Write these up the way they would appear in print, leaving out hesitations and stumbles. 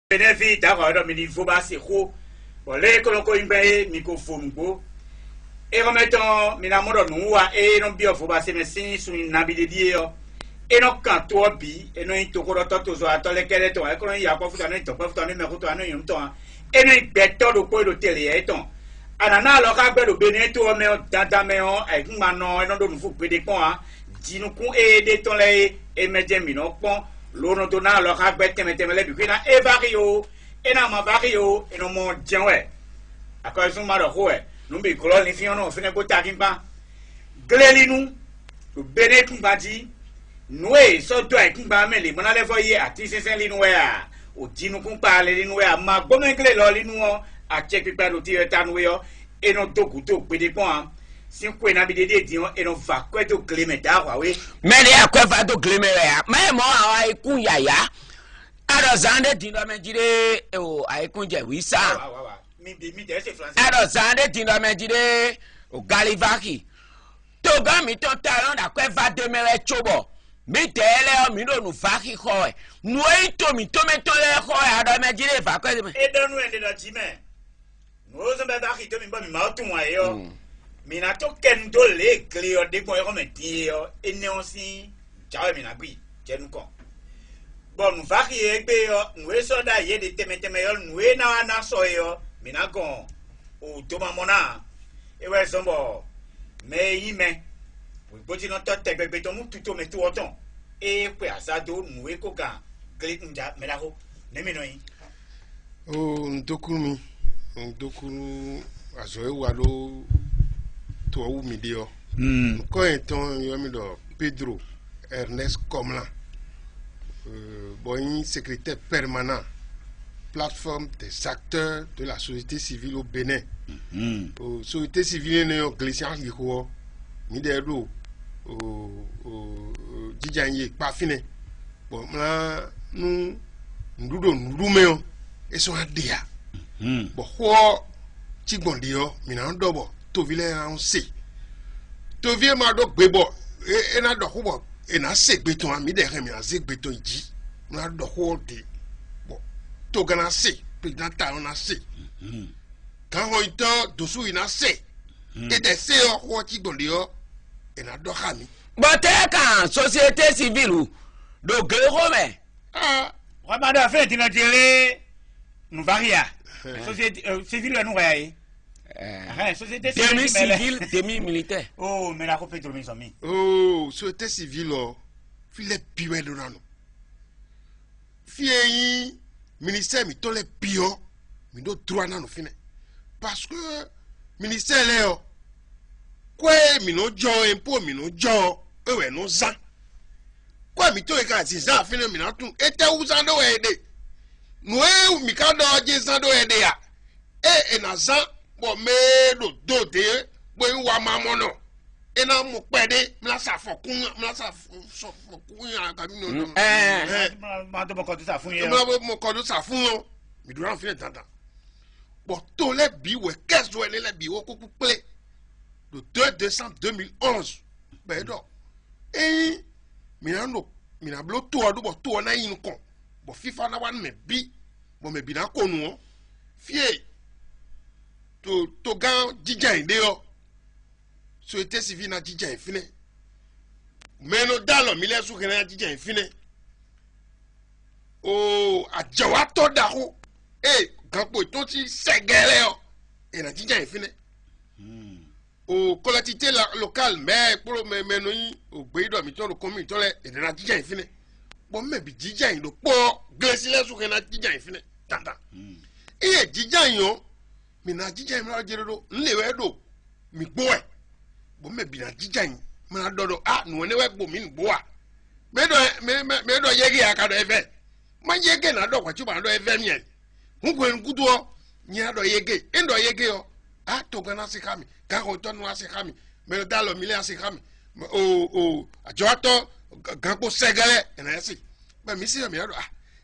Benefit d'accord mais il faut pas c'est quoi les colons imbe microphone go et remettons mina modo nuwa et non bio faut pas c'est mais sur une nabide dio et non quand toi bi et non to ko to zo atole kele to e ko ya ko futa no to ko futa no me ko to no yum to et non beto do ko do tele e ton anana lo ka gbe do bene to me dada me on e kuma no e non do fu pede pon a dinu kun e de ton le e meje mi no pon l'on donne alors à bête mais bi na e vario e na ma vario e no mo jenwe akọ sun ma do ho e no bi kolo ni fi ono fi ne go ta kin pa glelinu to bene kun ba ji noe so do e kun ba me le mo na le fo ye ati sesen linu we a o dinu kun pa le linu we a ma go me gle lo linu o a che pipa do ti e ta nu yo e no doku to pe de pon si ko na bi de dion e no va ko to gleme da wa we me de akwa to gleme ya me mo awa ikun yaya ado zande dindo me jire o aikun je wisa mi de c'est français ado zande dindo me jire o galivaki to ga mi to talon da kwa va de mere chobo mi tele o mi no nu faki ko e nu e to mi to me to le ko ado me jire va ko e donu ende da jime no zo be da ki to mi ba mi ma tun wa yo mina to ken do le cleo de ko e ti o e ne on si jawe mina gbi jenu kon bon va ki e gbe yo nu e so da ye de teme yo nu e na so yo mina gon o to ma mona e we so bo me yi me we boti no to tegbe to mu tuto me tu oton e pe asado nu e ko ga click nja me da ho ne mi no yi o ndokuru aso e wa lo to wu mi de o ko eton yo mi do Pedro Ernest Comlan bon secrétaire permanent plateforme des acteurs de la société civile au Bénin société civile ne glissant liko mi de do jijanye pa fine bon na nu ndudo ndumeo eso adia bon ho chigbondi yo mi na ndobo to vile an se to vie ma do gbebo e na do ho e na se gbeton ami de re mi na se gbeton ji na do ho de bon to gana se president ta na se kan ho ito dosu ina se e de se ho chigbondi yo e na do ha mi bote kan société civile do gero me wa ba da fe ti na tele nu varia société civile nu wa yi société civile demi militaire oh mais la compétition mes amis société civile file piwe do nanu fie ministère mi to le pio mi do droit nanu fine parce que ministère le kwe mi no jo impôt mi no jo ewe no za kwa mi to e ka ti za fine mi na tun ete uza do e de no e mi ka do je za do e de ya e na za bo me do de bo wa mamono e na mo pede mi la sa fokun ya ka mi no ma do mo ko sa fun ye mo ko do sa fun yo mi do ran fine tata bo to le bi we caisse do le bi wo ko ple le 2 décembre 2011 ben do e mi na blo to do bo to na yin kon bo fifa na wan me bi bo me bi na ko nu fie to gan jijan de yo société civile na jijan fine meno dalo mi le su kena jijan fine o ajawa to da ho gan po to ti segere yo e na jijan fine o collectivité locale mais pour me no yin o gbe do mi to ro komi to le e na jijan fine bo me bi jijan do po glesi le su kena jijan fine tata jijan yo mi na jijan mi na jero nlewe do mi gbo e bo me bi na jijan mi na dodo nu ne we gbo mi gbo a me do yege aka do efe ma yege na do kwa chuba do efe mi e hunko ngudu o nya do yege endo yege o to gana se kami ka ko to nu ase kami me da lo mi le ase kami ajo to ganpo segele na ese ba mi se mi do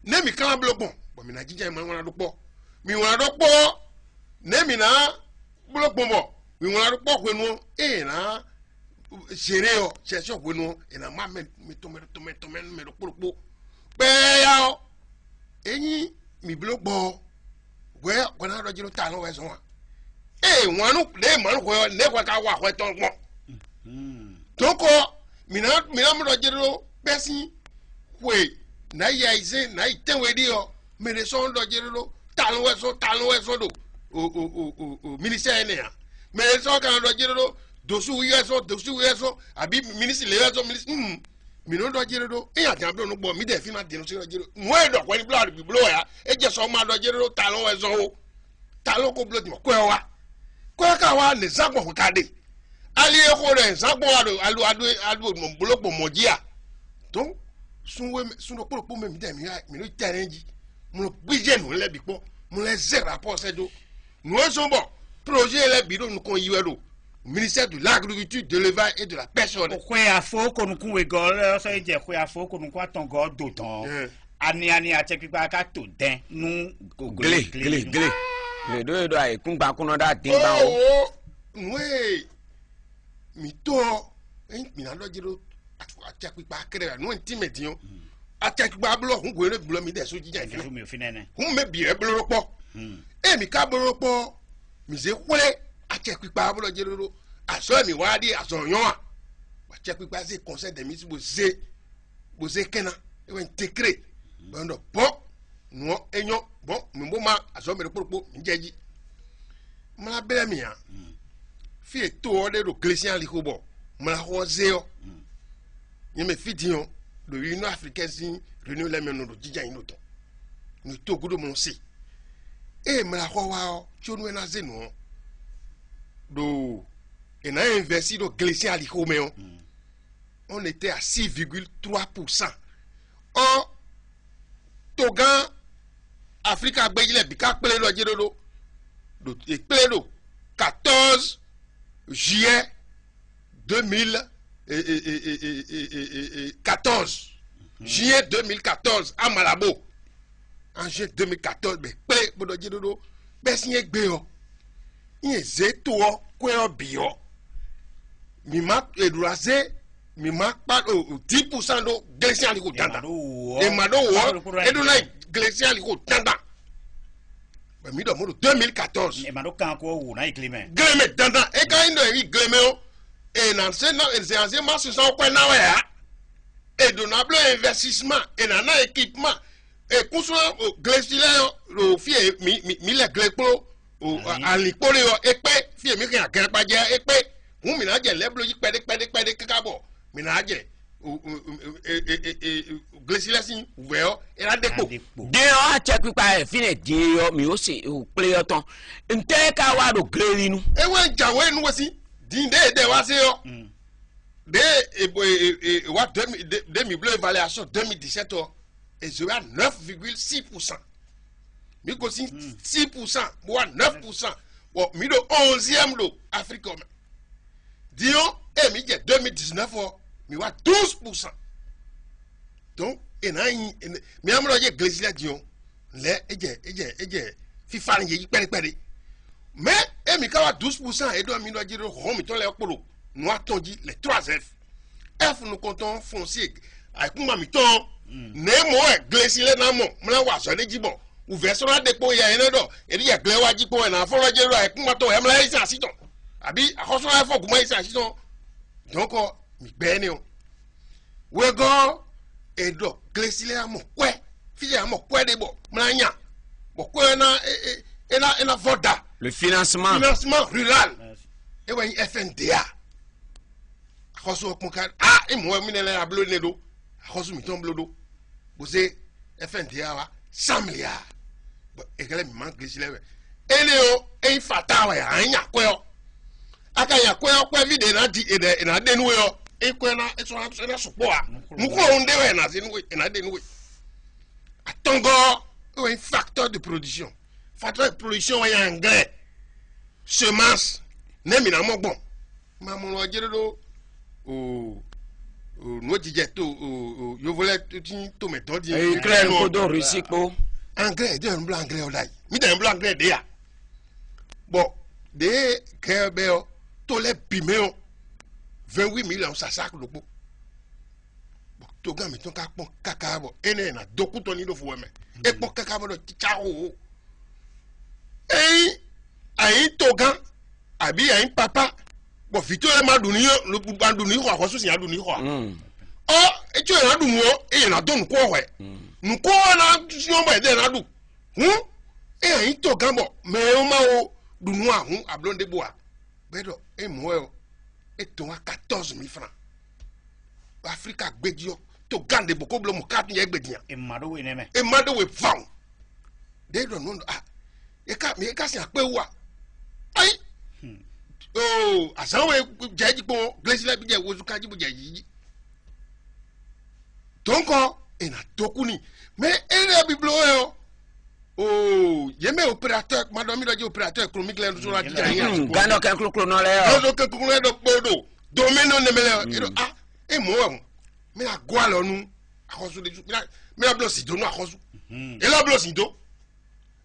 ne mi kan blogbon bo mi na jijan mi wona do po mi wona do po nemi na blogbon bo wi won la po kwenu na sere o session kwenu na ma me to me do popo pe ya o eyin mi blo bo we gona do jiro ta no we so wa wanu de man ko ne ko ka wa ko ton mo to ko mina mo do jiro besi we na ya ize na iten we di o me le so do jiro ta no we so do o ministère ne ya me le so kan do jiro dosu yeso abi ministre le yeso ministre mi no do jiro do e atan blo no gbo mi de fi ma de no so jiro mo e do ko ni blood bi blow ya e je so ma do jiro ta lo we so o ta lo ko blood mo ko wa ko ka wa le zagbo ko kade ali e ko re zagbo alu mo blopo mo jia to sunwe suno po me mi de mi no challenge mo bije no le bi po mo le zero rapport se do no so bo projet le bi do no kon yiwe do ministère de l'agriculture, de l'élevage et de la pêche. Pourquoi il faut qu'on nous coupe gol, ça veut dire qu'il faut qu'on nous coupe ton gol d'autant. Ani a checké pas qu'à tout d'un nous glé. Le deux doigts et qu'on va qu'on a dimba. Oui. Mito, minando jiro a checké pas créer nous intimidion. A checké pas blo, on goûte le blo mi des soji jai. On me bien blo po. Mi ka blo po. Mi ze kwele. A check pa bolo jero aso mi wadi aso yon a check pa se conseil des ministres bo ze kena e wen tekre bondo bon no enyo bon mbo ma aso me popo njeji mala bele mi ya fi to de do Christian likobo mala ho zeo ni me fidion de l'Union africaine si réunion la meno do jija inoto ni to gudo mo si e mala ho wa chonu na zenu do on a investi dans glisser à l'Icoméon. On était à 6,3%. Or, Togan, Afrique a gagné les bicas, le 14 juillet 2014. Juillet 2014 à Malabo. En juillet 2014, mais signé Béo. Il est tout quoi bio. Mi ma eduraze mi ma pas 10% do glacial ko tanda. E mado wo eduna glacial ko tanda. Ba mi do mo 2014. E mado kan ko wo na iklime. Gleme tanda e ka indo e gleme o e na se ma se so kwa na wa ya. E do na blo investissement e na équipement e kuso glacial lo fie mi le glepo o alikore o epe fie mi kan kan pa je epe un mi na je leblo yi pede kakabo mi na je glesilasin veo era depo de o check pa e fine de yo mi o se o play ton nte ka wa do greli nu e we jawe nu wasi din de wa se yo de wa 2000 bleu évaluation 2017 et je à 9,6%. Mi ko 6%, moi 9%. Bon, mi do 11e lo Afrique. Dion et mi 2019 mi wa 12%. Donc mi amlo je glesila dion le eje FIFA nje pere. Mais et mi ka wa 12% et do mi do jiro ho mi to le opolo. Nous attendu les 3 F. F nous comptons foncier. Avec moi mi ton nemo glesile na mo mla wa so de jibo. Ou versera depo ya enodo eri ya glewa jipo na folo jero e kuma to emla isa siton abi akoso afo kuma isa siton donc mi bene o we go edo glesile amo kwe fije amo kwe de bo mlanya bo kwe na ena voda le financement rural e wen FNDA akoso kunka e mo mi ne la blo ne do akoso mi ton blodo bo se FNDA wa 100 milliards. Et que les mamans glissent les. Et Léo, et il fata wa anya kweo. Aka ya kweo kwa vide na di e na denu yo. E kweo na e so na support. Muko onde we na zenu e na denu we. Atongo, un facteur de production. Facteur de production wa ya engrais. Semence, ne mi na mo bon. Maman lo jere do no dijeto yo voulais tout méthode di engrais ko do risiko engrais de blanc engrais olai mi de blanc engrais de ya bon de kebeo to le pimeo 28 millions ça sac lopo to ga mi ton ka pon kaka bo ene na doku to ni do fo me e pon kaka bo do cha o ayin to gan abi ayin papa bo fito e ma duni lo bu duni ko akoso si aduni ko o e jo na du mo e na do nko ho e nko na si o ba de na du ayin to gan bo me o ma o dunu ahun ablonde boa bedo e mo e to 14,000 francs Africa gbedio to gande boko blo mo kat ye gbedian e mado we ne me found they don't know e ka si ape wa ai asawe jeji po glesile bi je wozu kaji bu jeji tonko e na tokuni me ere bi blo yeme opérateur madame mi do opérateur économique le so la jija gano ke kloklo no le do ke kukule do bodo domino ne mele e mo me la gwa lo nu akoso de me la bloc do nu akoso e la bloc do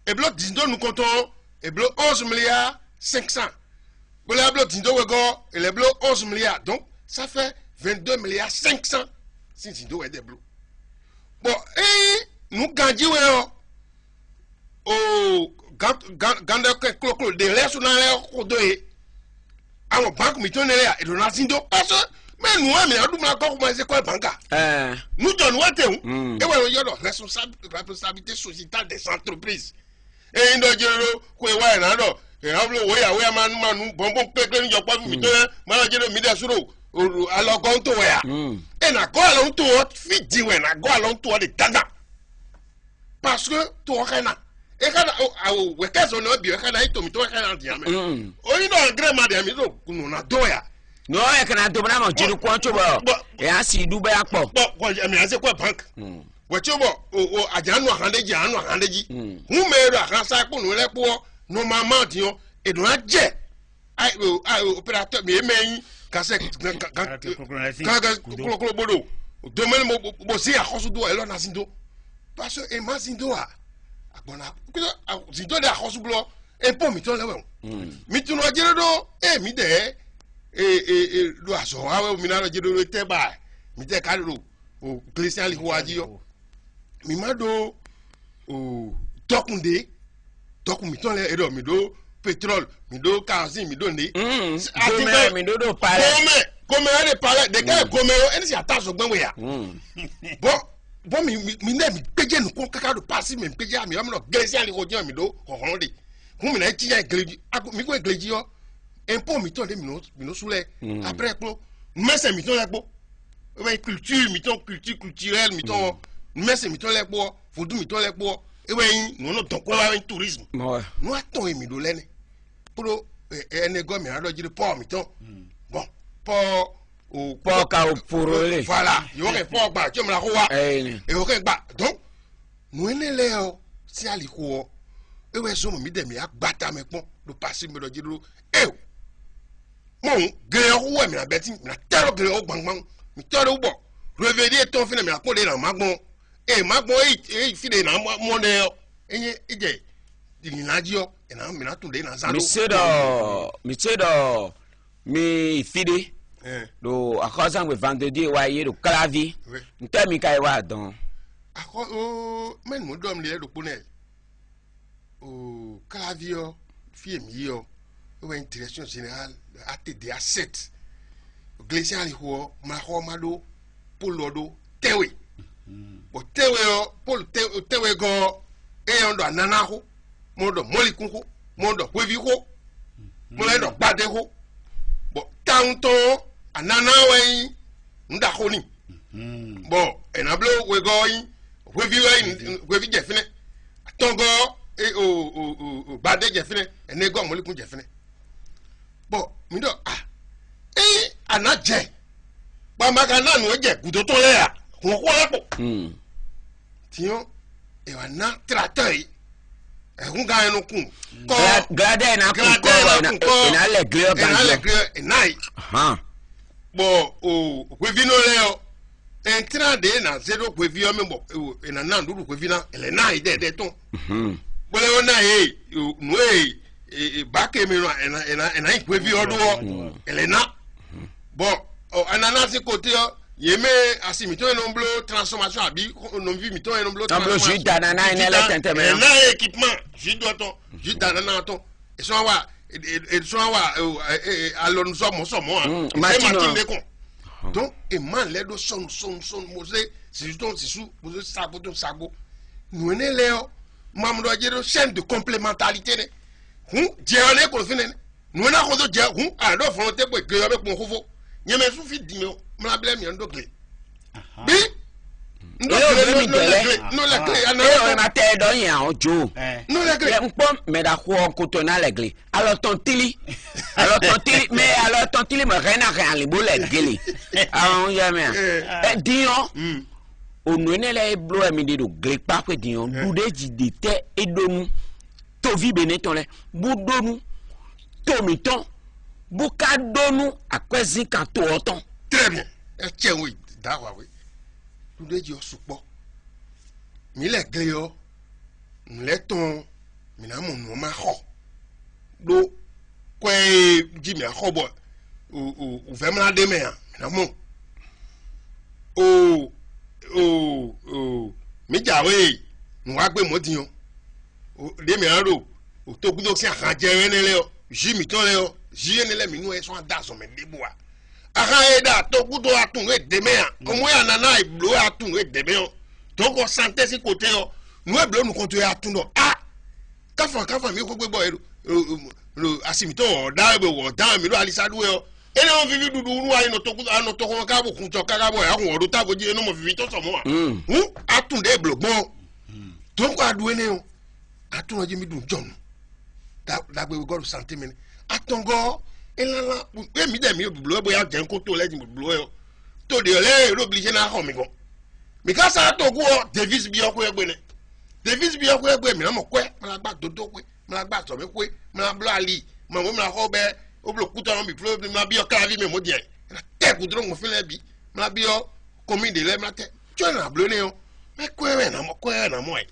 e bloc do nu comptons e bloc 11 milliards 500 pour la bloc do we go et le bloc 11 milliards donc ça fait 22 milliards 500 si do we de bloc bon nous ganji we ganda ke kloklo de leso na le ko do e àwọn bank mi to ne le e do na sindo parce mais nous mais adu ma ko ma se ko banka nous donne wate e wa yo do responsabilité sociétale des entreprises e ndo jero ko e wa na do e hablo wo ya manu bonbon pepe ni jo pa mi to ma la jero mi de suro alogon to ya e na go alon to fiji we na go alon to de dada parce que to kana e kana we kazo no bi e kana ito mi to kana diame o ino angre ma diame do kunu na doya no e kana do na mo jiru kwa chobo e asi du ba yapo ko mi ase ko bank we chobo o ajanu ahandeji hu me ro akansa ko nu lepo no mama tion e do aje ai opérateur mi emeyin kase ka bodo domaine mo si akoso do e lo na sindo parce que e ma sindo agbona sindo de akoso blo e po mi ton lewe mi tun o jere do e mi de do aso awe mi na jere do te ba mi te ka do o Christian liho ajiyo mi ma do o tokunde mi ton le edo mi do pétrole mi do kerosene mi do ne gome mi do pale gome de pale de ka gome o eni si ataso gban we ya bon mi ne mi peje nu kon kaka do pass mi peje mi o mi no Christian liho ajiyo mi do hohon de hu mi na ti ya igleji mi ko igleji yo impôt mi ton de mi no sule après plo messe mi ton le po culture mi ton culturelle mi ton messe mi ton le po fodu mi ton le po nous non donc quoi un tourisme nous attend mi do lene pour nego mi ado jiri port mi ton bon port o port ka o porole voilà yo ke port ba je me la roa e o ke gba donc nous ene le o si ali ko e we so mi de mi agbata me pon do passer mi do jiri mon gre o mi na beti mi na tero gre o gbangban mi tero bo revenir ton fin mi na ko de na magbon magbon fide na mo ne enye ije dinajio na mi na tunde na zalo mi cedo mi fide do akosan we vendredi wa ye do clavi nte mi kai wa don men mo dom le do ponel clavio fi mi yo o direction générale ATD A7 Glacial ho ma do polodo tewe bo tewe o pol tewe go ndo anana ho modo molikunko modo kwevi ho modo gbade ho bo tanto anana we nda ho ni bo enablo we go yin kwevi jefine tongo o gbade jefine enego molikun jefine bo mi do anaje pa magana no je gudo to le ya won ko lapo tiyo e wa na tracteur e hun ga enu kun ko grade na kun ko na le gre nai bo o kwevi no le o entra de na zero kwevi o me bo e na na ndu kwevi na ele nai de ton bo le ona no ba ke mi no e na kwevi o do ele na bo ananasi kote yeme asi mi to en blo transformation abi no vi mi to en blo transformation ju danana en ele tente me na équipement ju doton ju danana ton e so wa alors nous sommes Martin Lecon donc et man les do son mosé c'est sous mosé sago nous ne léo mam do jero chaîne de complémentarité ne jéré ko fini nous na ko do jé a do fon te bo gbe avec mon fofo nyeme su fi di me mla blame yon do clé bi no la clé ana na te do yan ojo no la clé npo me da ko ko na la clé alors ton tili mais alors ton tili me rien les boule gele ah jamais dion onu ne le blo mi de do gle pa ko dion dude ji de te edonu to vi beneton le budonu to mi ton buka donu akwezi kan to oton très bien e tien oui dawa oui dude ji osupo mi le gle yo le ton mi na mo no ma ho do kwe ji mi ho bo o vemla de me na mo mi jawe nwa gbe mo diyan o de mi aro o to gudo si akan jere ne le o ji mi ton le o ji ne le mi nu e so da so me de boa akan e da to gudo atun e de me an o mo ya nana e blo atun e de me o to ko santé si côté o nu e blo nu ko to e atun do kafa mi ko gbe bo lo asimito o da e wo da mi lo alisadu e o ene on vivi dudu ru ayi no to ko ka bo kun to ka bo ya kun odo ta bo ji eno mo vivi to so mo wa atun de blogbon to ko adu ene o atun oje mi dun jon da gbe go santé mi atongo elala e mi de mi blo bo ya je ko to le ji blo e to de le ro oblige na ho mi go mi ka sa to ku o Davis bi o ko egbe ne Davis bi o ko egbe mi na mo kwe ma gba dodo kwe ma gba so mi kwe ma blo ali ma mo na ho be o blo kuta no bi pro ma bi o ka vi me mo die na te ku dro mo fele bi ma bi o komi de le ma te jo na blo ne o me kwe na mo e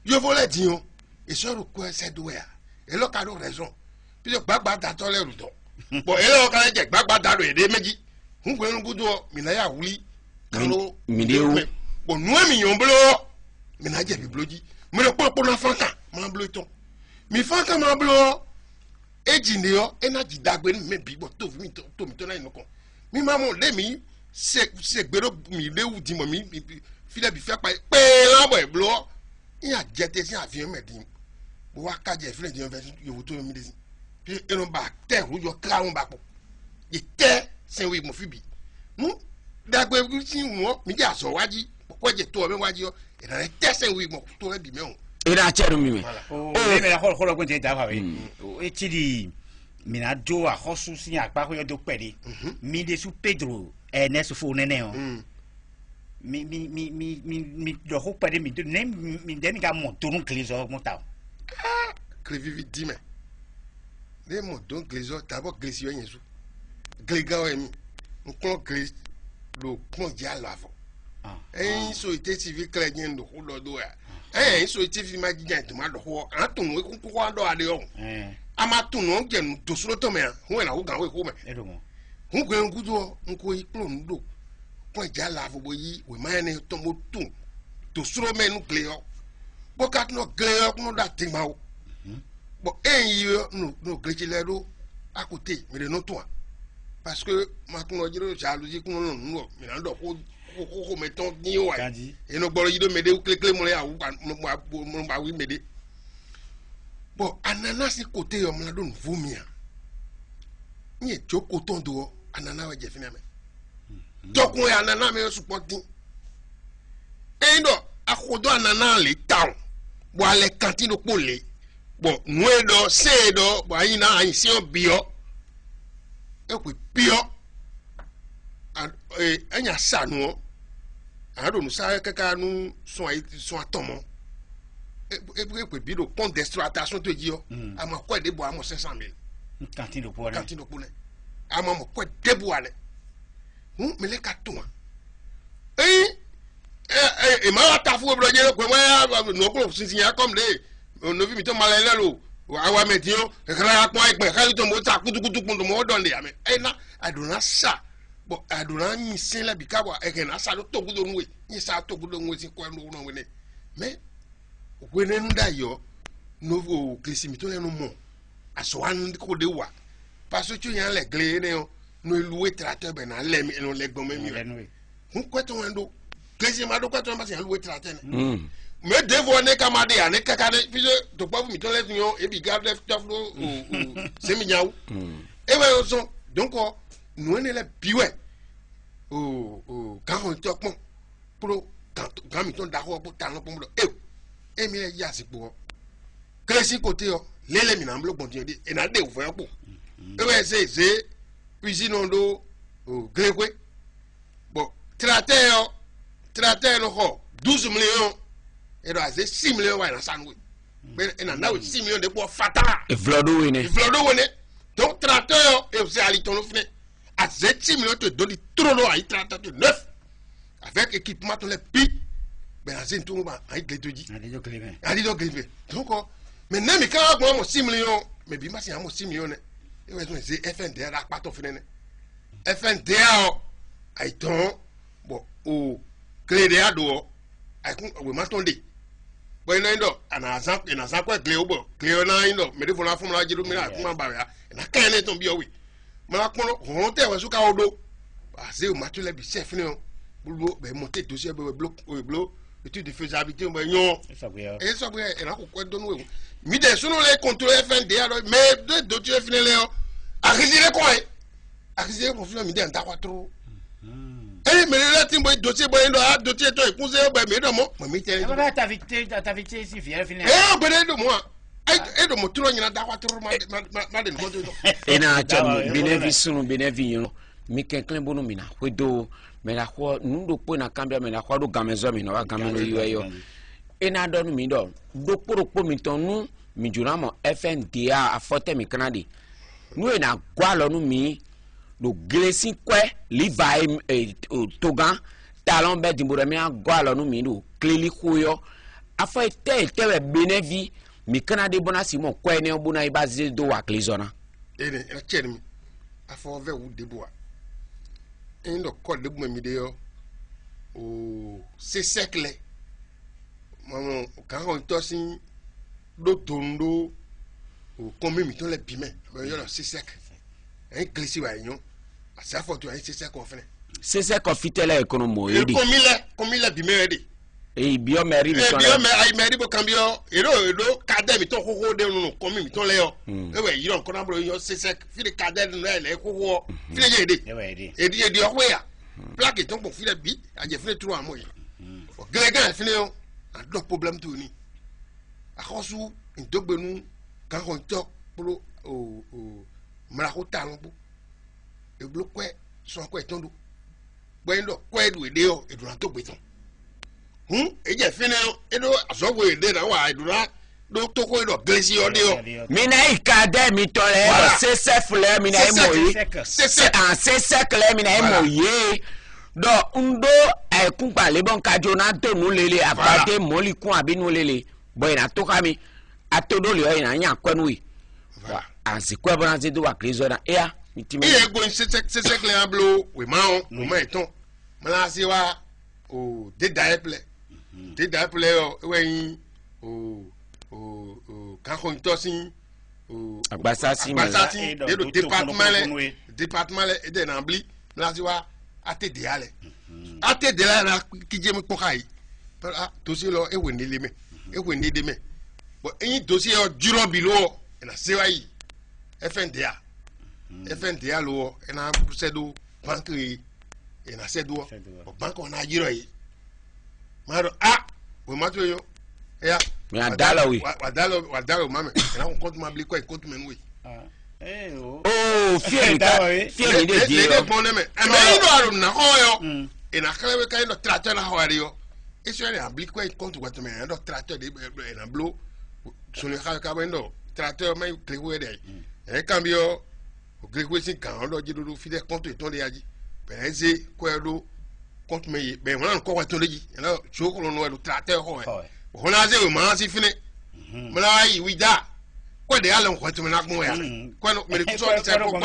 yo vole di o e so ru kwe se do ya e lo ka do raison bi o gbagba da to le ru do bo e lo ka je gbagba da ro ede meji hun kwe ngu do mi na ya wuli kalo mi de o bo nu mi yon blo mi na je bi bloji mi le po na fanka ma blo ton mi fanka ma blo ejinde yo energy dagbe mi bi bo to mi to na inoko mi ma mo le mi se gbero mi le wu di mo mi file bi fe pa pe la bo e blo ya jete si afiyan medin bo wa ka je file di yo to mi de si bi eno ba te ru yo kra won ba po ye te se wi mo fi bi dagbe si won mi ja so waji ko je to mi waji yo e te se wi mo to re bi me o ira cheru mi me o me la holo ko te da fa we e ti di mi na do a hosu si agba ko yo do pede mi de su Pedro Ernest fo nene o mi do ho pede mi do nem mi de mi ga mo to run klezo mo ta crevivi di me de mo don klezo ta bo klesi yo yen su glega o mi nko kles lo kon ja lo afo so ite tv klejen do ho lo do ya so ite fi ma gigan to ma do ho atun we kun ko do ade o ama tun no je nu to suro to me hu na hu gan we ko me hu gbe ngudo nko iplo ndo ko ja la fo boyi we ma ne to mo tun to suro me nu kleo bo kat no kleo no da ti ma o bo yo no klechi le do akote me de no to parce que ma kun no jiro jalousie kun no no me na do ko meton ni o ai e no gboro yido mede kle mo le awu mo ba wi mede bo ananas côté yo mo don vomia ni joko ton do ananas we je fina me dokun ananas me supporting e ndo akodo ananas le town bo ale kantino pole bo nuedo sedo bo ayina ayin se obio e pe pio anya sanu aro nu sa kaka nu son atomo e bi do pont d'exploitation to ji yo ama ko de bo amo 500,000 kantin do pole ama mo ko de bo ale me le ka to ma ta fu bro je ko ma no ko sin ya comme de no vi mi to malele lo awa medio e kra apon ipe ka to mo ta kutukutu kun mo don de ame na aduna sa bon aduna ni sin la bi ka bo e ken asa do togudo nwe ni sa togudo nwe si kwa no wene mais wene nda yo no klesimito le no mo aso wan ko de wa parce que tu yan le gle ne no louer tracteur ben na le mi no le gbon mi hun ko to ndo klesima do ko to ma se louer tracteur ne me devo ne kamade ya ne kakade fize to pa mi to le nyo e bi garde taflo semi nyaw e we so donc nous ne le biwe quand on toque pour quand mi ton d'accord pour talon pour e mi ya si pour klesi côté lele mi na mblo bon di e na de ouvert pour e we c'est cuisine ndo grekwe bon tracteur no ho 12 millions et là c'est 6 millions wa na sanwe mais e na 6 millions de pour fata e vlodo wene donc tracteur et c'est ali ton fine à 6 millions te donne trop loin à 30 neuf avec équipement tout les pi ben c'est tout ba ay gledoji ali do glebe donc maintenant mais quand moi 6 millions mais bi ma c'est 6 millions et ouais c'est FNDA la pas ton fine FNDA ay ton bon au clédéa do ay kun we ma ton de boy no ndo ana san ko gleo bo gleo na ndo me de fona fomla jiru mi na kuma ba ya na kan ne ton bi o wi mala kono honte wa suka odo assez au match le bi chef ne bulo be monter dossier be bloc étude de faisabilité be nyon et ça et na ko don we mi de sunu le contrôle FNDA mais de dossier final le akizire ko e akizire ko filo mi de nta kwa trop mais là timbo dossier boy ndo dossier to ekunze be me do mo mi tele ta vite si fier final be de moi ai do mo tro nyina da kwa trop ma de ko do ena cham benevi sunu benevi yo mi kenklen bonu mina wedo me la ko nundo po na kambia me la ko do gamezo mi na wa gameno yo ena do mi do poro mi tonu mi junamo FNDA afote mi kanadi nu ena gwalo nu mi do gresin kwe li vai togan talon be dimbore mi gwalo nu mi do kleli kuyo afo te benevi mi kanadi bona simo kwe ne bona ibaze do wa klizona ene na chen afo ve wu deboa endo ko de bu mi de yo c'est sekle maman quand on tosin do tondo comme mi ton le piment yo c'est sec un glissé wa yon ça faut tu c'est sec on fait c'est sec on fitele économo e comme il bimé de e biomeri mi ton ai meri bo cambio e do kade mi ton koko de no comme mi ton le yo e we yi don ko na bro yo c'est sec fi de kade no le koko fi de yede e di o we ya plaque ton pour fi de bi a je fi trop amoy o grega fi ne yo a do problème tout ni a khosu ndogbenu kan ko to pro mara ko talon bo e blo kwe so ko etondo gbendo kwe du de yo e do na to gbeton e je fine e do aso wo e de na wa idura do to ko do glesi o de yo mi na ikade mi to le c'est sefle mi na emoyi c'est en c'est sekle mi na emoyi do ndo e kun pa le bon ka jona to nu lele abade moli kun abi nu lele boy na to kami atodo le o ina nya kwenu wi ansi kwa bona ze do wa klezona ea mitime e go c'est sekle ablo we ma on no ma eton mala si wa o de daeple we yin kan ko tosin agbasasi de do département le de nambli mala si wa atede ale atede la na kije mi ko kai dossier lo e we ni le me e we ni de me bo yin dossier o juro bilo na sewa yi FNDA lo na sedo banque e na sedo banque on a jiro yi maro we mato yo ya mi adala wi wadalo mame na ko compte ma bli ko compte men wi fieri de dio le bon me mais ino aru na hoyo e na kalewe kai no tracteur na hoyo e so ya bli ko compte what me no tracteur de na blo so le ka wendo tracteur mai klewe de e cambio o klewe sin kan do jidu fi de compte ton de yaji penze ko do compte me be won ko wa ton de ji na so ko no do tracteur hoyo hona ze o ma si fine mala yi wida quoi de allons quoi tu me n'as pas quoi non mais les sortes ça quoi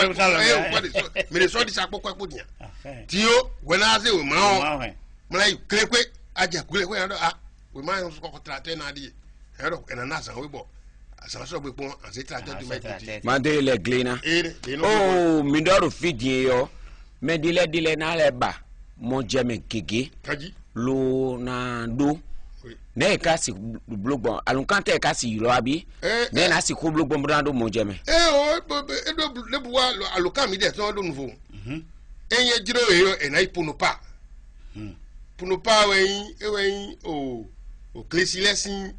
mais les sortes ça quoi pour dire tio wenaze o ma mala kle kwe aja kle kwe ando ah we ma on ko traiter na di ero ena na san we bo asan so be pon an se traiter du mai petit mande le glina oh mi do fidie yo me dile na le ba mo jeme gege kaji lo na do ne ka si blogbon alun kan te ka si lo abi ne na si ko blogbon brando mo jeme do le bois alukan mi de ton do nouveau enye jiro yo enai punu pa wen o klesilesin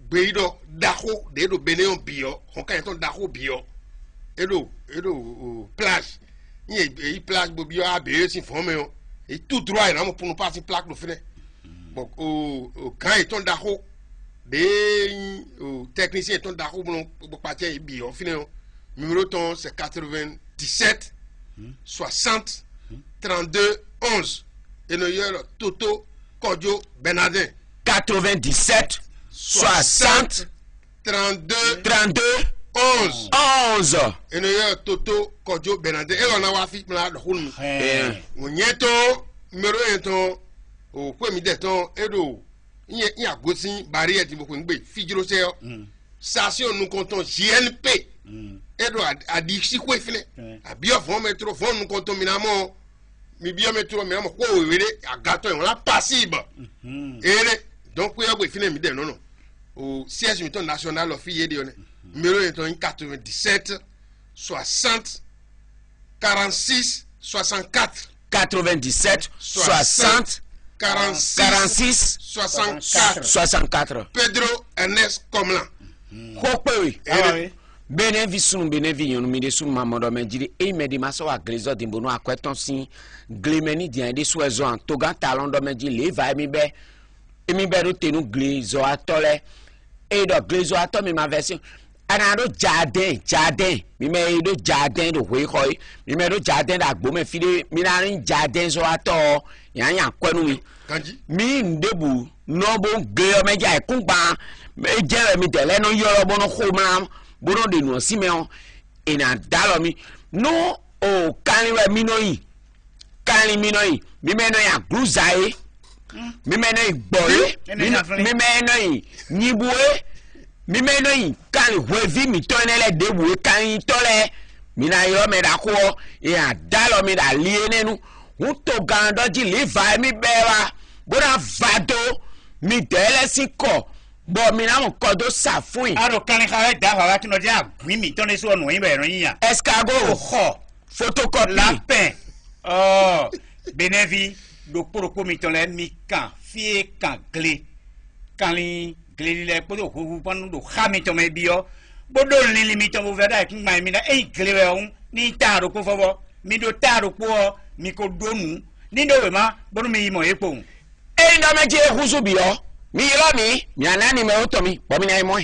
gbeido dako de do beneon bio on kan ton dako bio edo plage y plage bo bio abe si forme o et tout droit na mo punu pa si plaque do fene bon o kan ton dako de o technicien ton dako bo partie bio fene o numéro ton c'est 97 60 32 11 et nous yero Toto Kodjo Bernardin 97 60 32 11 et nous yero Toto Kodjo Bernardin et on a wafi mla do hunu onyeto numéro 1 ton o ko mi de ton edo yin agosin barrière ti mo ko ngbe fijiro se station nous comptons JNP edo adiksi ko fine abi of 1 metro fon nous comptons minamo mi biométro mi amo ko were agato en la passive ere donc we agbe fine mi de non au siège mi ton national of yede on numéro est 97 60 46 64 97 60 46 64 Pedro Ernest Komlan Hokwe benevi yon mi de sun mamodo me jiri e me di maso wa glezo di bono akweton sin glemeni di ande swezo an togan talon do me ji le va mi be ro tenu glezo atole e do glezo ato mi ma version anado jardin mi me do jardin do we koy mi me do jardin da gbo me fide mi na rin jardin zo ato yan kwenu mi kanji mi ndebu no bo gbe me ja ikunpa me jere mi tele no yoro bono khoma bono de no simeon ina dalomi no o kanwe minoyi mi meno ya gluzae mi meno igboye mi meno yi nyibuwe mi meno yi kan wevi mi tonele debuwe kan tole mi na yo me da ko ya dalomi da lienenu unto gando ji le va mi bewa bona vado mi dele siko bo mi na mo kodo safun aro kan ka da wa ti no ja gwi mi ton so nu yin be ran yin escargot photocopie la pen oh benevi do poropo mi ton le mi kan fie kan gle kan li gle le po do ko pon do kha mi ton me bio bodo li mi ton bo veda ki ma mi na e gle we un ni taro ko fobo mi do taro po mi ko donu ni do we ma bono mi mo epo e ndo me je huzu bio mi anani me otomi bo mi na imo